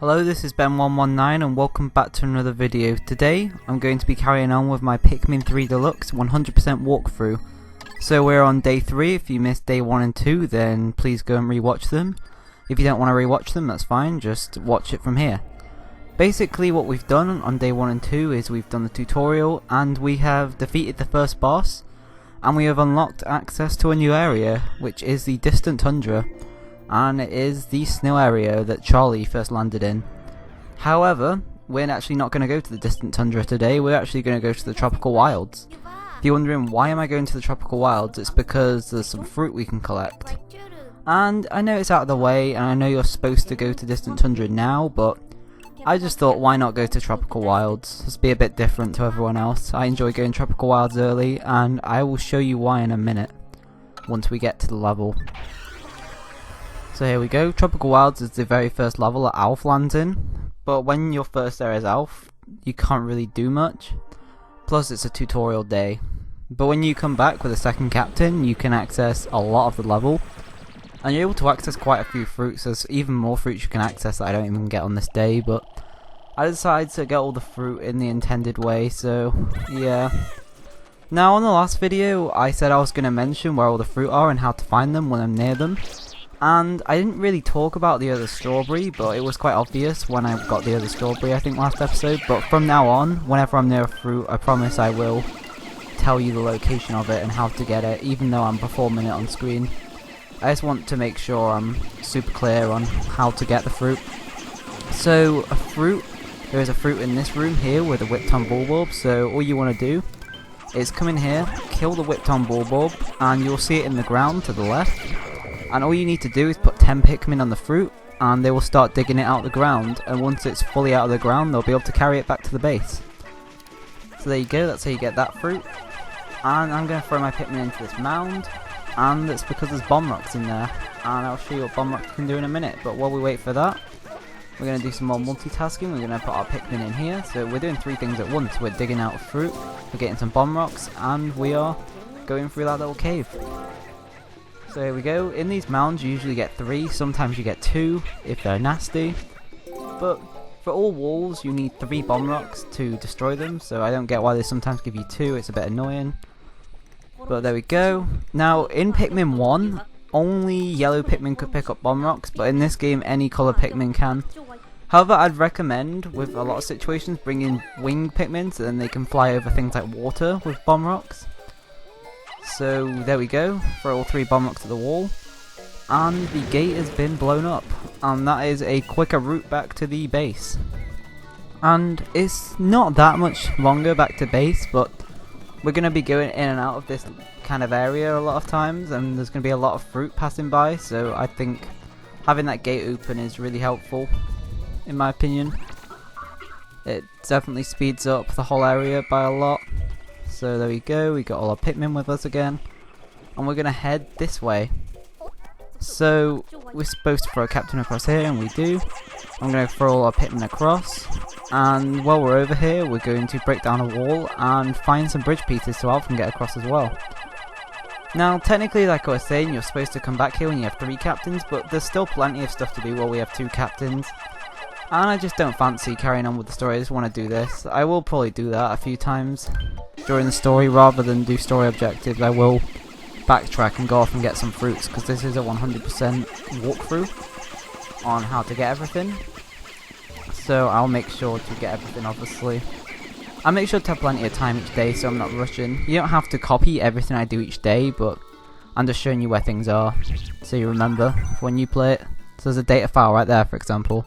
Hello, this is Ben119 and welcome back to another video. Today I'm going to be carrying on with my Pikmin 3 Deluxe 100% walkthrough. So we're on day 3. If you missed day 1 and 2 then please go and rewatch them. If you don't want to rewatch them, that's fine, just watch it from here. Basically what we've done on day 1 and 2 is we've done the tutorial and we have defeated the first boss and we have unlocked access to a new area, which is the Distant Tundra. And it is the snow area that Charlie first landed in. However, we're actually not going to go to the Distant Tundra today, we're actually going to go to the Tropical Wilds. If you're wondering why am I going to the Tropical Wilds, it's because there's some fruit we can collect. And I know it's out of the way, and I know you're supposed to go to Distant Tundra now, but I just thought why not go to Tropical Wilds, just be a bit different to everyone else. I enjoy going Tropical Wilds early, and I will show you why in a minute, once we get to the level. So here we go, Tropical Wilds is the very first level that Alf lands in, but when you're first there as Alf, you can't really do much, plus it's a tutorial day. But when you come back with a second captain, you can access a lot of the level, and you're able to access quite a few fruits. There's even more fruits you can access that I don't even get on this day, but I decided to get all the fruit in the intended way, so yeah. Now on the last video, I said I was going to mention where all the fruit are and how to find them when I'm near them. And I didn't really talk about the other strawberry, but it was quite obvious when I got the other strawberry, I think, last episode. But from now on, whenever I'm near a fruit, I promise I will tell you the location of it and how to get it, even though I'm performing it on screen. I just want to make sure I'm super clear on how to get the fruit. So, a fruit, there is a fruit in this room here with a whipped-on bulborb, so all you want to do is come in here, kill the whipped-on bulborb, and you'll see it in the ground to the left. And all you need to do is put 10 Pikmin on the fruit and they will start digging it out of the ground, and once it's fully out of the ground they'll be able to carry it back to the base. So there you go, that's how you get that fruit. And I'm going to throw my Pikmin into this mound, and that's because there's bomb rocks in there, and I'll show you what bomb rocks can do in a minute. But while we wait for that, we're going to do some more multitasking. We're going to put our Pikmin in here, so we're doing 3 things at once. We're digging out a fruit, we're getting some bomb rocks, and we are going through that little cave. So here we go, in these mounds you usually get 3, sometimes you get 2 if they're nasty, but for all walls you need 3 bomb rocks to destroy them, so I don't get why they sometimes give you 2, it's a bit annoying. But there we go. Now in Pikmin 1, only yellow Pikmin could pick up bomb rocks, but in this game any colour Pikmin can. However, I'd recommend, with a lot of situations, bringing winged Pikmin so then they can fly over things like water with bomb rocks. So there we go, throw all 3 bomb rocks at the wall, and the gate has been blown up, and that is a quicker route back to the base. And it's not that much longer back to base, but we're going to be going in and out of this kind of area a lot of times, and there's going to be a lot of fruit passing by, so I think having that gate open is really helpful, in my opinion. It definitely speeds up the whole area by a lot. So there we go, we got all our Pikmin with us again, and we're going to head this way. So we're supposed to throw a captain across here, and we do. I'm going to throw all our Pikmin across, and while we're over here we're going to break down a wall and find some bridge pieces so Alf can get across as well. Now technically, like I was saying, you're supposed to come back here when you have 3 captains, but there's still plenty of stuff to do while we have 2 captains. And I just don't fancy carrying on with the story, I just want to do this. I will probably do that a few times during the story, rather than do story objectives. I will backtrack and go off and get some fruits, because this is a 100% walkthrough on how to get everything. So I'll make sure to get everything, obviously. I'll make sure to have plenty of time each day so I'm not rushing. You don't have to copy everything I do each day, but I'm just showing you where things are, so you remember when you play it. So there's a data file right there, for example.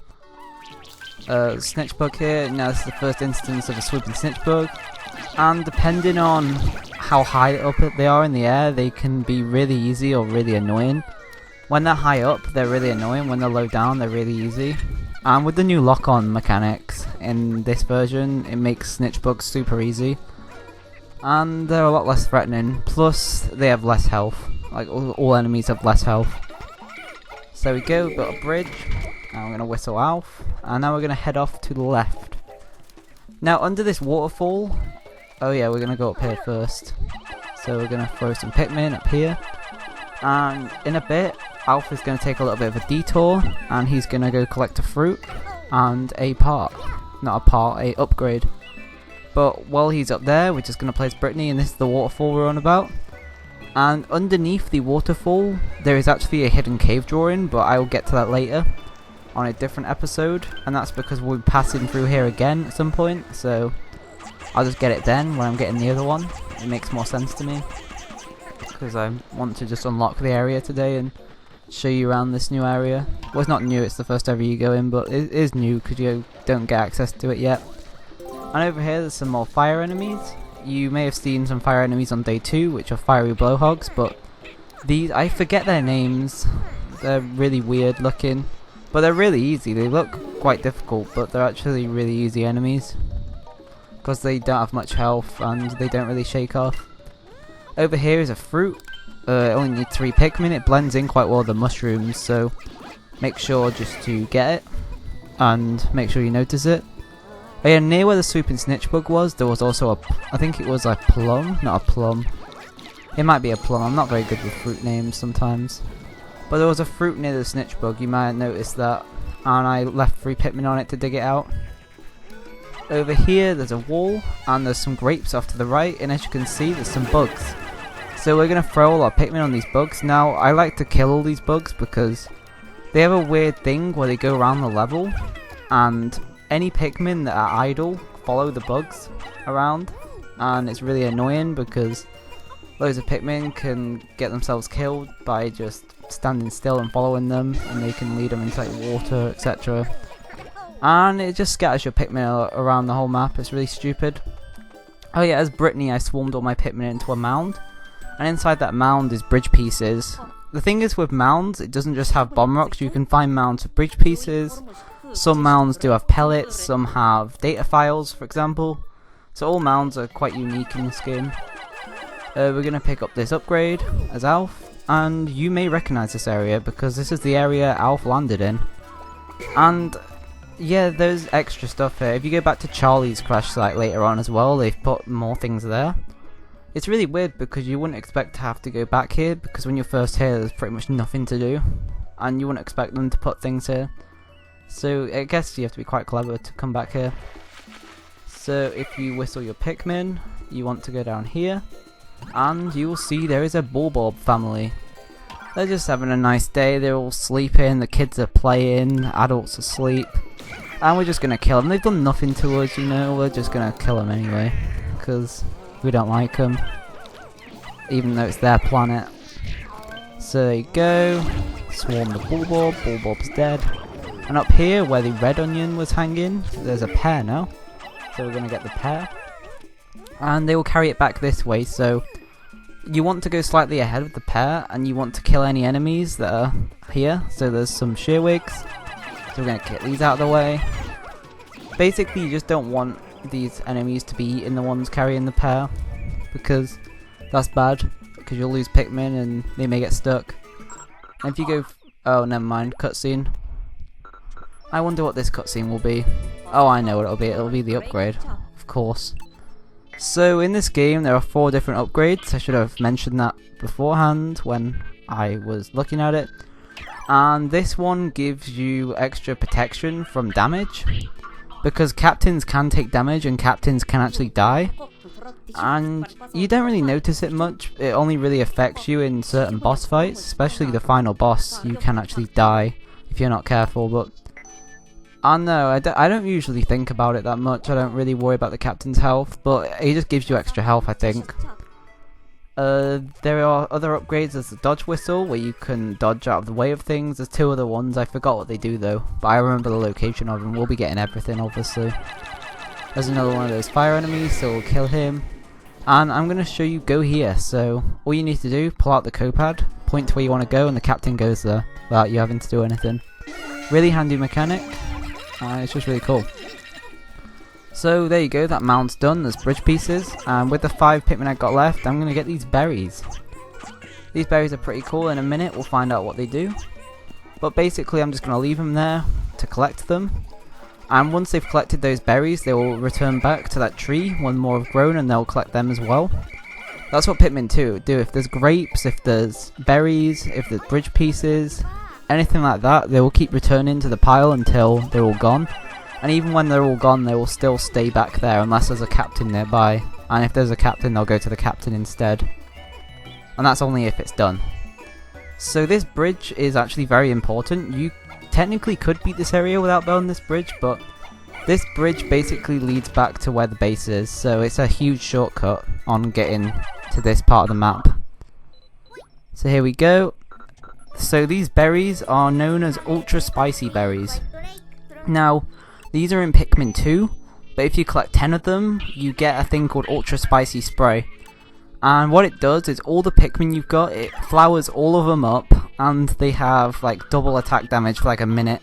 Snitch bug here. Now this is the first instance of a swooping snitch bug, and depending on how high up they are in the air, they can be really easy or really annoying. When they're high up they're really annoying, when they're low down they're really easy. And with the new lock-on mechanics in this version, it makes snitch bugs super easy, and they're a lot less threatening, plus they have less health, like all enemies have less health. So there we go, we've got a bridge. Now we're going to whistle Alf, and now we're going to head off to the left. Now under this waterfall, oh yeah, we're going to go up here first. So we're going to throw some Pikmin up here, and in a bit Alf is going to take a little bit of a detour, and he's going to go collect a fruit, and a part. Not a part, a upgrade. But while he's up there, we're just going to place Brittany, and this is the waterfall we're on about. And underneath the waterfall, there is actually a hidden cave drawing, but I will get to that later on a different episode. And that's because we'll be passing through here again at some point, so I'll just get it then when I'm getting the other one. It makes more sense to me, because I want to just unlock the area today and show you around this new area. Well, it's not new, it's the first area you go in, but it is new because you don't get access to it yet. And over here there's some more fire enemies. You may have seen some fire enemies on day 2, which are fiery blowhogs, but these, I forget their names. They're really weird looking, but they're really easy. They look quite difficult, but they're actually really easy enemies, because they don't have much health and they don't really shake off. Over here is a fruit. It only needs 3 Pikmin. It blends in quite well with the mushrooms, so make sure just to get it and make sure you notice it. Oh yeah, near where the swooping snitch bug was, there was also a, I think it was a plum, not a plum. It might be a plum. I'm not very good with fruit names sometimes. But there was a fruit near the snitch bug, you might have noticed that, and I left 3 Pikmin on it to dig it out. Over here there's a wall, and there's some grapes off to the right, and as you can see there's some bugs. So we're going to throw all our Pikmin on these bugs. Now I like to kill all these bugs because they have a weird thing where they go around the level, and any Pikmin that are idle follow the bugs around, and it's really annoying because loads of Pikmin can get themselves killed by just standing still and following them, and they can lead them into like water, etc. And it just scatters your Pikmin around the whole map. It's really stupid. Oh yeah, as Brittany I swarmed all my Pikmin into a mound, and inside that mound is bridge pieces. The thing is with mounds, it doesn't just have bomb rocks. You can find mounds with bridge pieces. Some mounds do have pellets, some have data files, for example. So all mounds are quite unique in this game. We're going to pick up this upgrade as Alf, and you may recognise this area because this is the area Alf landed in. And yeah, there's extra stuff here. If you go back to Charlie's crash site later on as well, they've put more things there. It's really weird because you wouldn't expect to have to go back here, because when you're first here there's pretty much nothing to do, and you wouldn't expect them to put things here. So I guess you have to be quite clever to come back here. So if you whistle your Pikmin, you want to go down here, and you will see there is a Bulborb family. They're just having a nice day. They're all sleeping, the kids are playing, adults are asleep, and we're just going to kill them. They've done nothing to us, you know, we're just going to kill them anyway, because we don't like them, even though it's their planet. So there you go, swarm the Bulborb, Bulborb's dead. And up here, where the red onion was hanging, there's a pear now. So we're going to get the pear. And they will carry it back this way, so you want to go slightly ahead of the pear, and you want to kill any enemies that are here. So there's some shearwigs. So we're going to get these out of the way. Basically, you just don't want these enemies to be eating the ones carrying the pear, because that's bad, because you'll lose Pikmin and they may get stuck. And if you go... oh, never mind, cutscene. I wonder what this cutscene will be. Oh, I know what it'll be. It'll be the upgrade, of course. So in this game there are 4 different upgrades. I should have mentioned that beforehand when I was looking at it. And this one gives you extra protection from damage, because captains can take damage and captains can actually die. And you don't really notice it much. It only really affects you in certain boss fights, especially the final boss. You can actually die if you're not careful, but I know, I don't usually think about it that much. I don't really worry about the captain's health, but it just gives you extra health, I think. There are other upgrades. There's the dodge whistle, where you can dodge out of the way of things. There's 2 other ones. I forgot what they do though, but I remember the location of them. We'll be getting everything, obviously. There's another one of those fire enemies, so we'll kill him. And I'm going to show you go here. So all you need to do, pull out the copad, point to where you want to go, and the captain goes there without you having to do anything. Really handy mechanic. It's just really cool. So there you go, that mound's done. There's bridge pieces, and with the 5 Pikmin I got left, I'm going to get these berries. These berries are pretty cool. In a minute we'll find out what they do, but basically I'm just going to leave them there to collect them, and once they've collected those berries they will return back to that tree when more have grown, and they'll collect them as well. That's what Pikmin 2 do. If there's grapes, if there's berries, if there's bridge pieces, anything like that, they will keep returning to the pile until they're all gone. And even when they're all gone, they will still stay back there unless there's a captain nearby. And if there's a captain, they'll go to the captain instead. And that's only if it's done. So this bridge is actually very important. You technically could beat this area without building this bridge, but this bridge basically leads back to where the base is, so it's a huge shortcut on getting to this part of the map. So here we go. So these berries are known as ultra spicy berries. Now, these are in Pikmin 2, but if you collect 10 of them, you get a thing called ultra spicy spray. And what it does is all the Pikmin you've got, it flowers all of them up, and they have like double attack damage for like a minute.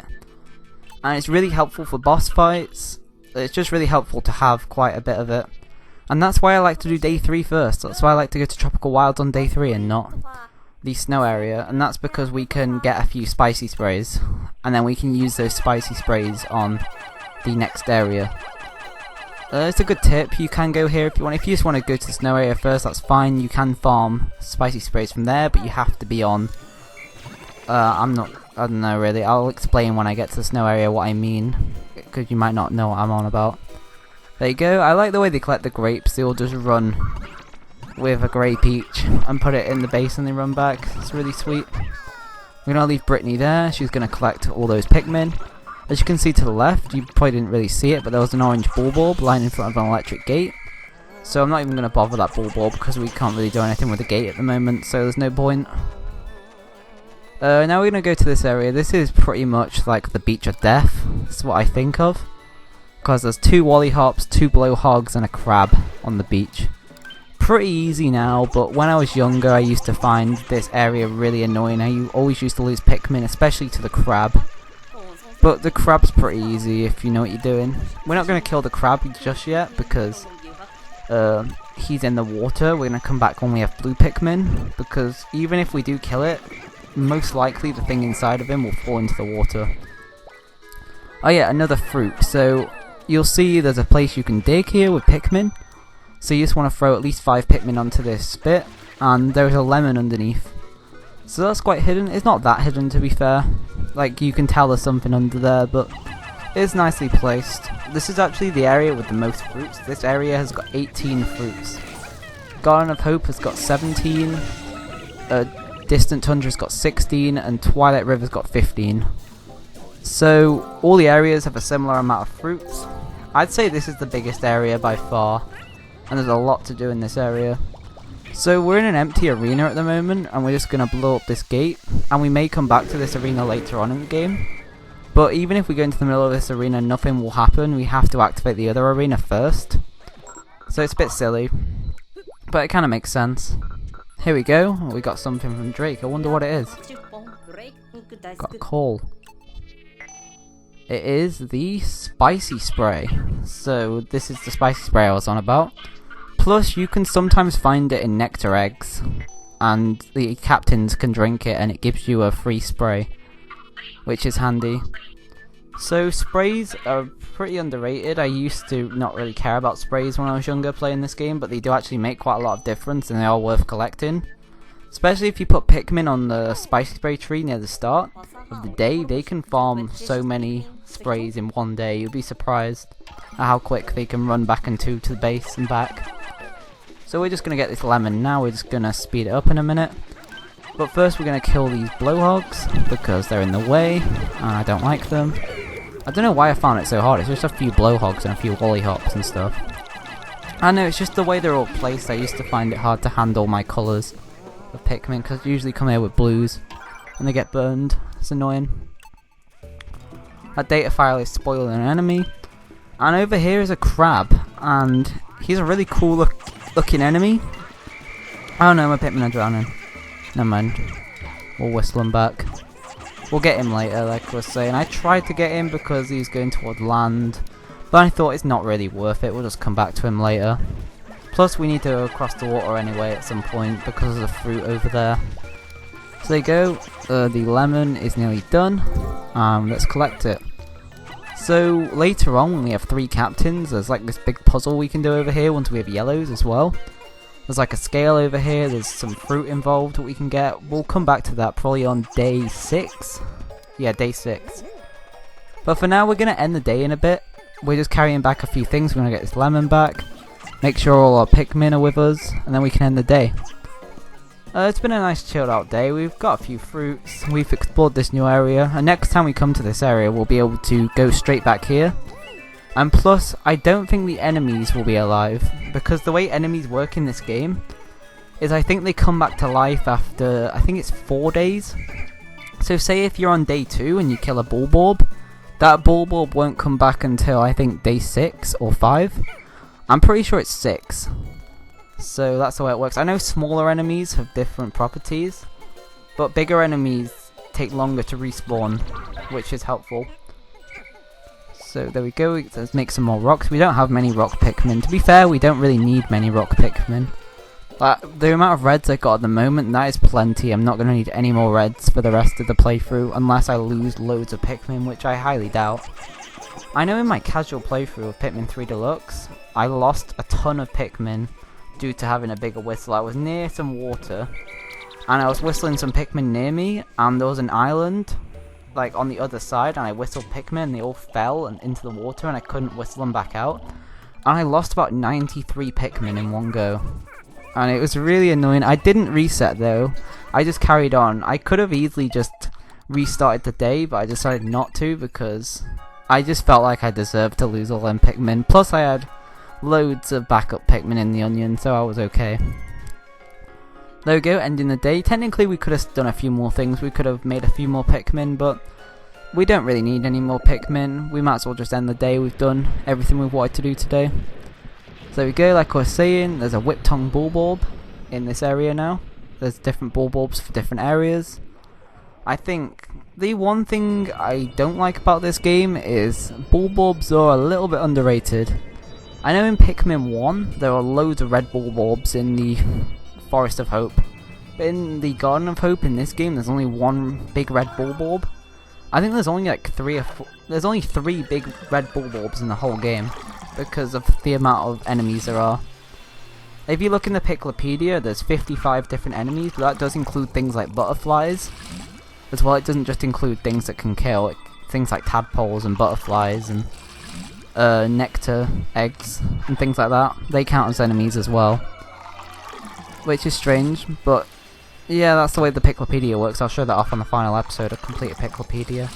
And it's really helpful for boss fights. It's just really helpful to have quite a bit of it. And that's why I like to do day 3 first. That's why I like to go to Tropical Wilds on day 3 and not the snow area. And that's because we can get a few spicy sprays. And then we can use those spicy sprays on the next area. It's a good tip. You can go here if you want. If you just want to go to the snow area first, that's fine. You can farm spicy sprays from there, but you have to be on. I don't know really. I'll explain when I get to the snow area what I mean, because you might not know what I'm on about. There you go. I like the way they collect the grapes. They all just run with a grape each and put it in the base and they run back. It's really sweet. We're gonna leave Brittany there. She's gonna collect all those Pikmin. As you can see to the left, you probably didn't really see it, but there was an orange bulb lying in front of an electric gate. So I'm not even going to bother that bulb because we can't really do anything with the gate at the moment, so there's no point. Now we're going to go to this area. This is pretty much like the beach of death. That's what I think of. Because there's 2 Wollyhops, 2 Blowhogs, and a crab on the beach. Pretty easy now, but when I was younger I used to find this area really annoying. I always used to lose Pikmin, especially to the crab. But the crab's pretty easy if you know what you're doing. We're not going to kill the crab just yet because he's in the water. We're going to come back when we have blue Pikmin, because even if we do kill it, most likely the thing inside of him will fall into the water. Oh yeah, another fruit. So you'll see there's a place you can dig here with Pikmin. So you just want to throw at least 5 Pikmin onto this bit, and there's a lemon underneath. So that's quite hidden. It's not that hidden, to be fair. Like, you can tell there's something under there, but it's nicely placed. This is actually the area with the most fruits. This area has got 18 fruits. Garden of Hope has got 17, Distant Tundra's got 16, and Twilight River's got 15. So, all the areas have a similar amount of fruits. I'd say this is the biggest area by far, and there's a lot to do in this area. So we're in an empty arena at the moment, and we're just going to blow up this gate, and we may come back to this arena later on in the game. But even if we go into the middle of this arena, nothing will happen. We have to activate the other arena first. So it's a bit silly, but it kind of makes sense. Here we go. We got something from Drake. I wonder what it is. Got a call. It is the spicy spray. So this is the spicy spray I was on about. Plus, you can sometimes find it in nectar eggs, and the captains can drink it and it gives you a free spray, which is handy. So sprays are pretty underrated. I used to not really care about sprays when I was younger playing this game, but they do actually make quite a lot of difference and they are worth collecting. Especially if you put Pikmin on the spicy spray tree near the start of the day, they can farm so many sprays in one day. You'll be surprised at how quick they can run back and to the base and back. So we're just going to get this lemon now. We're just going to speed it up in a minute. But first we're going to kill these blowhogs because they're in the way and I don't like them. I don't know why I found it so hard. It's just a few blowhogs and a few Wollyhops and stuff. I know, it's just the way they're all placed. I used to find it hard to handle my colours of Pikmin because they usually come here with blues and they get burned. It's annoying. That data file is spoiling an enemy. And over here is a crab, and he's a really cool looking enemy. Oh no, my Pikmin are drowning. Never mind. We'll whistle him back. We'll get him later, like I was saying. I tried to get him because he's going toward land, but I thought it's not really worth it. We'll just come back to him later. Plus, we need to go across the water anyway at some point because of the fruit over there. So there you go. The lemon is nearly done. Let's collect it. So later on, when we have 3 captains, there's like this big puzzle we can do over here once we have yellows as well. There's like a scale over here, there's some fruit involved that we can get. We'll come back to that probably on day 6. Yeah, day 6. But for now, we're going to end the day in a bit we're just carrying back a few things. We're gonna get this lemon back, make sure all our Pikmin are with us, and then we can end the day. It's been a nice chilled out day. We've got a few fruits, we've explored this new area, and next time we come to this area we'll be able to go straight back here. And plus, I don't think the enemies will be alive, because the way enemies work in this game is I think they come back to life after, I think it's 4 days. So say if you're on day 2 and you kill a Bulborb, that Bulborb won't come back until I think day 6 or 5. I'm pretty sure it's 6. So that's the way it works. I know smaller enemies have different properties, but bigger enemies take longer to respawn, which is helpful. So there we go, let's make some more rocks. We don't have many rock Pikmin. To be fair, we don't really need many rock Pikmin. The amount of reds I got at the moment, that is plenty. I'm not going to need any more reds for the rest of the playthrough, unless I lose loads of Pikmin, which I highly doubt. I know in my casual playthrough of Pikmin 3 Deluxe, I lost a ton of Pikmin due to having a bigger whistle. I was near some water, and I was whistling some Pikmin near me, and there was an island like on the other side, and I whistled Pikmin and they all fell into the water and I couldn't whistle them back out, and I lost about 93 Pikmin in one go, and it was really annoying. I didn't reset though, I just carried on. I could have easily just restarted the day, but I decided not to because I just felt like I deserved to lose all them Pikmin. Plus I had loads of backup Pikmin in the onion, so I was okay. There we go, ending the day. Technically we could have done a few more things. We could have made a few more Pikmin, but we don't really need any more Pikmin. We might as well just end the day. We've done everything we wanted to do today. So there we go, like I was saying, there's a Whip-Tongue Bulborb in this area now. There's different Bulborbs for different areas. I think the one thing I don't like about this game is Bulborbs are a little bit underrated. I know in Pikmin 1 there are loads of red Bulborbs in the Forest of Hope, but in the Garden of Hope in this game there's only one big red Bulborb. I think there's only like 3 or 4, there's only 3 big red Bulborbs in the whole game because of the amount of enemies there are. If you look in the Piklopedia, there's 55 different enemies, but that does include things like butterflies as well. It doesn't just include things that can kill, things like tadpoles and butterflies and nectar eggs and things like that. They count as enemies as well, which is strange, but yeah, that's the way the Piklopedia works. I'll show that off on the final episode of Complete Piklopedia.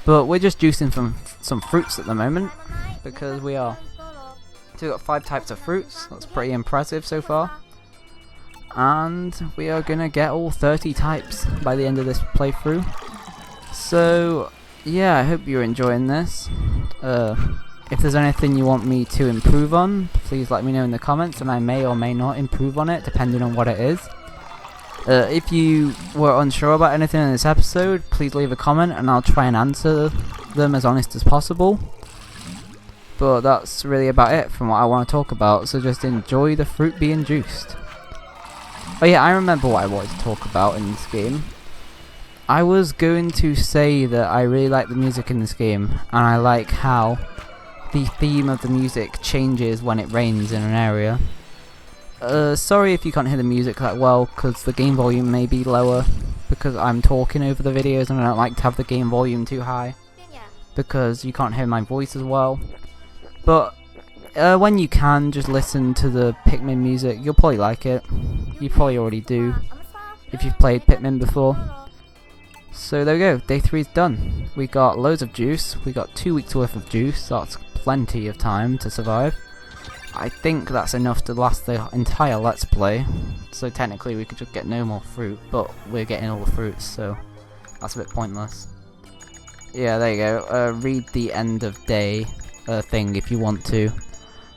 But we're just juicing from some fruits at the moment because we are. So we've got 5 types of fruits. That's pretty impressive so far, and we are gonna get all 30 types by the end of this playthrough. So yeah, I hope you're enjoying this. If there's anything you want me to improve on, please let me know in the comments, and I may or may not improve on it depending on what it is. If you were unsure about anything in this episode, please leave a comment and I'll try and answer them as honest as possible. But that's really about it from what I want to talk about, so just enjoy the fruit being juiced. Oh yeah, I remember what I wanted to talk about in this game. I was going to say that I really like the music in this game, and I like how the theme of the music changes when it rains in an area. Sorry if you can't hear the music that well, because the game volume may be lower, because I'm talking over the videos and I don't like to have the game volume too high, because you can't hear my voice as well. But when you can, just listen to the Pikmin music. You'll probably like it. You probably already do, if you've played Pikmin before. So there we go, day 3 is done. We got loads of juice, we got 2 weeks worth of juice, that's plenty of time to survive. I think that's enough to last the entire Let's Play, so technically we could just get no more fruit, but we're getting all the fruits, so that's a bit pointless. Yeah, there you go, read the end of day thing if you want to,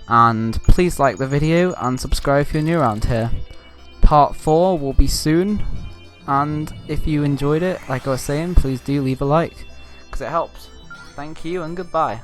and please like the video and subscribe if you're new around here. Part 4 will be soon. And if you enjoyed it, like I was saying, please do leave a like, because it helps. Thank you and goodbye.